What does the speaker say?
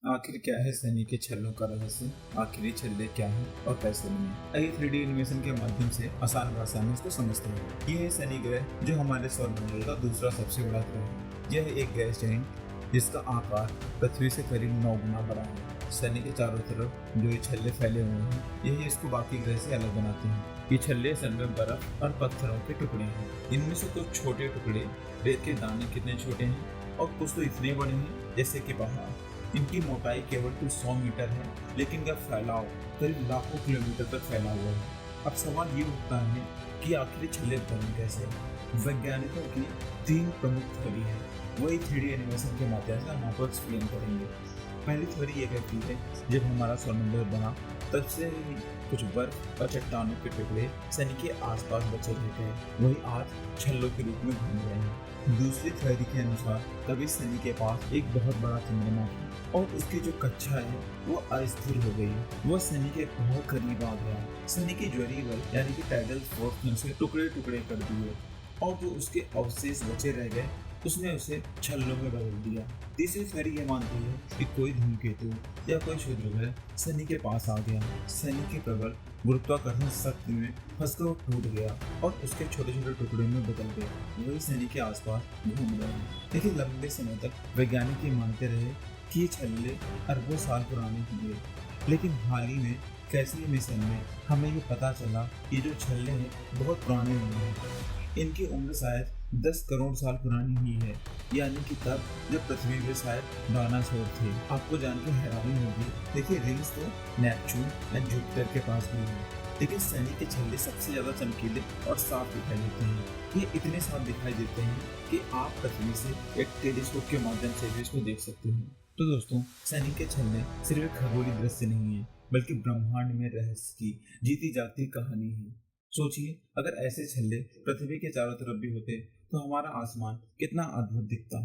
आखिर क्या है सनी के छल्लों का रहस्य? आखिर ये छल्ले क्या हैं और कैसे बने? आइए 3D एनिमेशन के माध्यम से आसान भाषा में इसको समझते हैं। ये है शनि ग्रह, जो हमारे सौरमंडल का दूसरा सबसे बड़ा ग्रह है। यह एक गैस जाइंट जिसका आकार पृथ्वी से करीब 9 गुना बड़ा है। शनि के चारों तरफ जो ये छल्ले फैले हुए हैं, यही इसको बाकी ग्रह से अलग बनाते हैं। ये छल्ले असल में बर्फ और पत्थरों के टुकड़े हैं। इनमें से कुछ छोटे टुकड़े रेत के दाने कितने छोटे हैं और कुछ तो इतने बड़े हैं जैसे कि पहाड़। इनकी मोटाई केवल कुछ 100 मीटर है, लेकिन इनका फैलाव करीब लाखों किलोमीटर तक फैला हुआ है। अब सवाल ये उठता है कि आखिर ये छल्ले बने कैसे? वैज्ञानिकों की 3 प्रमुख थ्योरी है, वही 3D एनिमेशन के माध्यम से हम आपको एक्सप्लेन करेंगे। पहली थ्योरी ये कहती है, जब हमारा सौरमंडल बना तब से ही कुछ बर्फ और चट्टानों के टुकड़े शनि के आसपास बचे रहते हैं, वही आज छल्लों के रूप में घूम रहे हैं। दूसरी थ्योरी के अनुसार कभी शनि के पास एक बहुत बड़ा चंद्रमा था और उसकी जो कक्षा है वो अस्थिर हो गई। वो शनि के बहुत करीब आ गया। शनि की ज्वारीय बल यानी कि टाइडल फोर्स ने उसे टुकड़े टुकड़े कर दिए और जो उसके अवशेष बचे रह गए उसने उसे छल्लों में बदल दिया। तीसरी थ्योरी ये मानती है कि कोई धूमकेतु या कोई क्षुद्र ग्रह शनि के पास आ गया। शनि के प्रबल गुरुत्वाकर्षण शक्ति में फंसकर वो टूट गया और उसके छोटे छोटे टुकड़ों में बदल गया। वही शनि के आसपास घूम रहे हैं। लेकिन लंबे समय तक वैज्ञानिक ये मानते रहे कि ये छल्ले अरबों साल पुराने होंगे, लेकिन हाल ही में कैसी मिशन में हमें ये पता चला कि जो छल्ले हैं बहुत पुराने नहीं हैं। इनकी उम्र शायद 10 करोड़ साल पुरानी ही है, यानी कि तब जब पृथ्वी पे शायद डायनासोर थे। आपको जान के हैरानी होगी, देखिए रिंग्स तो नेपच्यून या जुपिटर के पास भी है, लेकिन शनि के छल्ले सबसे ज्यादा चमकीले और साफ दिखाई देते हैं। ये इतने साफ दिखाई देते हैं कि आप पृथ्वी से एक टेलीस्कोप के माध्यम से भी इसको देख सकते हैं। तो दोस्तों, शनि के छल्ले सिर्फ एक खगोलीय दृश्य नहीं है, बल्कि ब्रह्मांड में रहस्य की जीती जागती कहानी है। सोचिए, अगर ऐसे छल्ले पृथ्वी के चारों तरफ भी होते तो हमारा आसमान कितना अद्भुत दिखता।